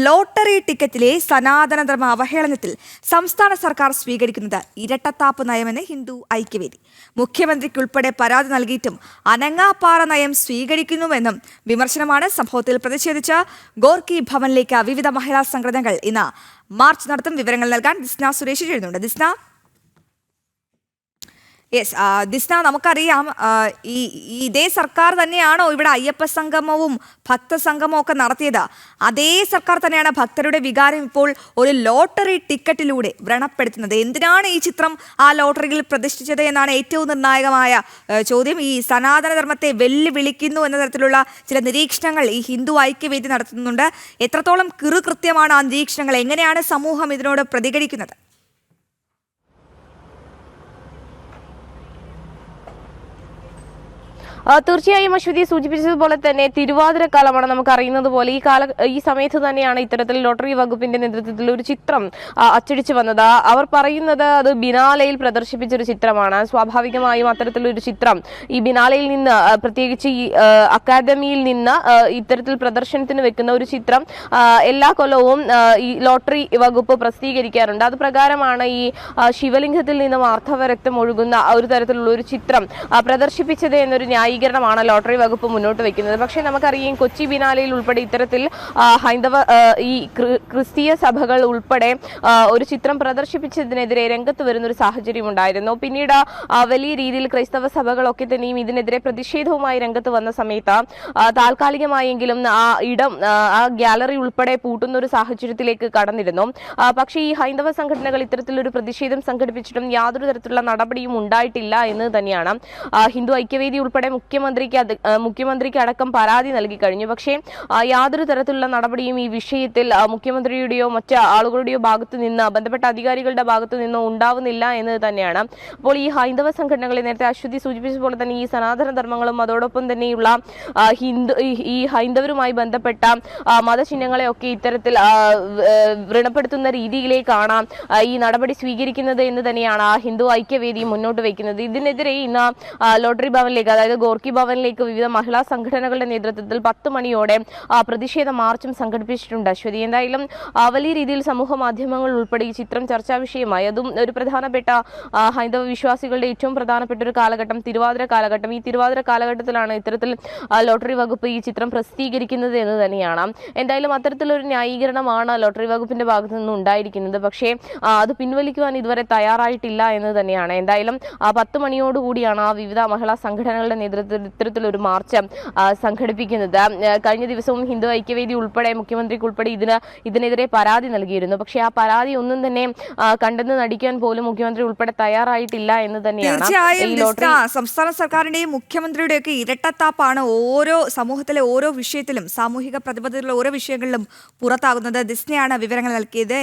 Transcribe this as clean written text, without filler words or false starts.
Lottery ടിക്കറ്റിലെ Sanatana Dharma അവഹേളനത്തിൽ സംസ്ഥാന സർക്കാർ സ്വീകരിക്കുന്നത് ഇരട്ടത്താപ്പ് നയമെന്ന് ഹിന്ദു ഐക്യവേദി. മുഖ്യമന്ത്രിക്കുൾപ്പെടെ പരാതി നൽകിയിട്ടും അനങ്ങാപ്പാറ നയം സ്വീകരിക്കുന്നുവെന്നും വിമർശനമാണ്. സംഭവത്തിൽ പ്രതിഷേധിച്ച് ഗോർക്കി ഭവനിലേക്ക് വിവിധ മഹിളാ സംഘടനകൾ ഇന്ന് മാർച്ച് നടത്തും. വിവരങ്ങൾ നൽകാൻ ദിസ്ന സുരേഷ് എഴുതുന്നുണ്ട്. ദിസ്ന, നമുക്കറിയാം ഇതേ സർക്കാർ തന്നെയാണോ ഇവിടെ അയ്യപ്പ സംഗമവും ഭക്തസംഗമവും ഒക്കെ നടത്തിയത്? അതേ സർക്കാർ തന്നെയാണ് ഭക്തരുടെ വികാരം ഇപ്പോൾ ഒരു ലോട്ടറി ടിക്കറ്റിലൂടെ വ്രണപ്പെടുത്തുന്നത്. എന്തിനാണ് ഈ ചിത്രം ആ ലോട്ടറിയിൽ പ്രതിഷ്ഠിച്ചത് എന്നാണ് ഏറ്റവും നിർണായകമായ ചോദ്യം. ഈ സനാതനധർമ്മത്തെ വെല്ലുവിളിക്കുന്നു എന്ന തരത്തിലുള്ള ചില നിരീക്ഷണങ്ങൾ ഈ ഹിന്ദു ഐക്യവേദി നടത്തുന്നുണ്ട്. എത്രത്തോളം കൃത്യമാണ് ആ നിരീക്ഷണങ്ങൾ? എങ്ങനെയാണ് സമൂഹം ഇതിനോട് പ്രതികരിക്കുന്നത്? തീർച്ചയായും അശ്വതി സൂചിപ്പിച്ചതുപോലെ തന്നെ തിരുവാതിര കാലമാണ്. നമുക്ക് അറിയുന്നത് പോലെ ഈ സമയത്ത് തന്നെയാണ് ഇത്തരത്തിൽ ലോട്ടറി വകുപ്പിന്റെ നേതൃത്വത്തിൽ ഒരു ചിത്രം അച്ചടിച്ചു വന്നത്. അവർ പറയുന്നത് അത് ബിനാലയിൽ പ്രദർശിപ്പിച്ചൊരു ചിത്രമാണ്. സ്വാഭാവികമായും അത്തരത്തിലൊരു ചിത്രം ഈ ബിനാലയിൽ നിന്ന്, പ്രത്യേകിച്ച് ഈ അക്കാദമിയിൽ നിന്ന് ഇത്തരത്തിൽ പ്രദർശനത്തിന് വെക്കുന്ന ഒരു ചിത്രം എല്ലാ കൊല്ലവും ഈ ലോട്ടറി വകുപ്പ് പ്രസിദ്ധീകരിക്കാറുണ്ട്. അത് പ്രകാരമാണ് ഈ ശിവലിംഗത്തിൽ നിന്നും ആർത്തവരക്തം ഒഴുകുന്ന ഒരു തരത്തിലുള്ള ഒരു ചിത്രം പ്രദർശിപ്പിച്ചത് എന്നൊരു ന്യായീകരണമാണ് ലോട്ടറി വകുപ്പ് മുന്നോട്ട് വെക്കുന്നത്. പക്ഷേ നമുക്കറിയാം, കൊച്ചി ബിനാലയിൽ ഉൾപ്പെടെ ഇത്തരത്തിൽ ഹൈന്ദവ ഈ ക്രിസ്തീയ സഭകൾ ഉൾപ്പെടെ ഒരു ചിത്രം പ്രദർശിപ്പിച്ചതിനെതിരെ രംഗത്ത് വരുന്നൊരു സാഹചര്യം ഉണ്ടായിരുന്നു. പിന്നീട് വലിയ രീതിയിൽ ക്രൈസ്തവ സഭകളൊക്കെ തന്നെയും ഇതിനെതിരെ പ്രതിഷേധവുമായി രംഗത്ത് വന്ന സമയത്ത് താൽക്കാലികമായെങ്കിലും ആ ഗ്യാലറി ഉൾപ്പെടെ പൂട്ടുന്ന ഒരു സാഹചര്യത്തിലേക്ക് കടന്നിരുന്നു. പക്ഷേ ഈ ഹൈന്ദവ സംഘടനകൾ ഇത്തരത്തിലൊരു പ്രതിഷേധം സംഘടിപ്പിച്ചിട്ടും യാതൊരു തരത്തിലുള്ള നടപടിയും ഉണ്ടായിട്ടില്ല എന്ന് തന്നെയാണ്. ഹിന്ദു ഐക്യവേദി ഉൾപ്പെടെ മുഖ്യമന്ത്രിക്ക് അടക്കം പരാതി നൽകി കഴിഞ്ഞു. പക്ഷേ യാതൊരു തരത്തിലുള്ള നടപടിയും ഈ വിഷയത്തിൽ മുഖ്യമന്ത്രിയുടെയോ മറ്റ് ആളുകളുടെയോ ഭാഗത്തു നിന്ന്, ബന്ധപ്പെട്ട അധികാരികളുടെ ഭാഗത്തു നിന്നോ ഉണ്ടാവുന്നില്ല എന്ന് തന്നെയാണ്. അപ്പോൾ ഈ ഹൈന്ദവ സംഘടനകളെ നേരത്തെ അശ്വതി സൂചിപ്പിച്ചതുപോലെ തന്നെ ഈ സനാതന ധർമ്മങ്ങളും അതോടൊപ്പം തന്നെയുള്ള ഈ ഹൈന്ദവരുമായി ബന്ധപ്പെട്ട മതചിഹ്നങ്ങളെയൊക്കെ ഇത്തരത്തിൽ വ്രണപ്പെടുത്തുന്ന രീതിയിലേക്കാണ് ഈ നടപടി സ്വീകരിക്കുന്നത് എന്ന് തന്നെയാണ് ഹിന്ദു ഐക്യവേദി മുന്നോട്ട് വയ്ക്കുന്നത്. ഇതിനെതിരെ ഇന്ന് ലോട്ടറി ഭവനിലേക്ക്, അതായത് ഗോർക്കി ഭവനിലേക്ക് വിവിധ മഹിളാ സംഘടനകളുടെ നേതൃത്വത്തിൽ 10 മണിയോടെ പ്രതിഷേധ മാർച്ചും സംഘടിപ്പിച്ചിട്ടുണ്ട്. അശ്വതി, എന്തായാലും വലിയ രീതിയിൽ സമൂഹ മാധ്യമങ്ങൾ ഉൾപ്പെടെ ഈ ചിത്രം ചർച്ചാ വിഷയമായി. അതും ഒരു പ്രധാനപ്പെട്ട ഹൈന്ദവ വിശ്വാസികളുടെ ഏറ്റവും പ്രധാനപ്പെട്ട ഒരു കാലഘട്ടം, തിരുവാതിര കാലഘട്ടം. ഈ തിരുവാതിര കാലഘട്ടത്തിലാണ് ഇത്തരത്തിൽ ലോട്ടറി വകുപ്പ് ഈ ചിത്രം പ്രസിദ്ധീകരിക്കുന്നത് എന്ന് തന്നെയാണ്. എന്തായാലും അത്തരത്തിലൊരു ന്യായീകരണമാണ് ലോട്ടറി വകുപ്പിന്റെ ഭാഗത്തു നിന്ന് ഉണ്ടായിരിക്കുന്നത്. പക്ഷേ അത് പിൻവലിക്കുവാൻ ഇതുവരെ തയ്യാറായിട്ടില്ല എന്ന് തന്നെയാണ്. എന്തായാലും 10 മണിയോടുകൂടിയാണ് വിവിധ മഹിളാ സംഘടനകളുടെ നേതൃത്വത്തിൽ ഇത്തരത്തിലൊരു മാർച്ച് സംഘടിപ്പിക്കുന്നത്. കഴിഞ്ഞ ദിവസവും ഹിന്ദു ഐക്യവേദി ഉൾപ്പെടെ മുഖ്യമന്ത്രിക്ക് ഉൾപ്പെടെ ഇതിനെതിരെ പരാതി നൽകിയിരുന്നു. പക്ഷേ ആ പരാതി ഒന്നും തന്നെ കണ്ടെന്ന് നടിക്കാൻ പോലും മുഖ്യമന്ത്രി ഉൾപ്പെടെ തയ്യാറായിട്ടില്ല എന്ന് തന്നെയാണ്. സംസ്ഥാന സർക്കാരിന്റെയും മുഖ്യമന്ത്രിയുടെയും ഒക്കെ ഇരട്ടത്താപ്പാണ് ഓരോ സമൂഹത്തിലെ ഓരോ വിഷയത്തിലും, സാമൂഹിക പ്രതിബദ്ധതയുള്ള ഓരോ വിഷയങ്ങളിലും പുറത്താകുന്നത്. ദിസ്നയാണ് വിവരങ്ങൾ നൽകിയത്.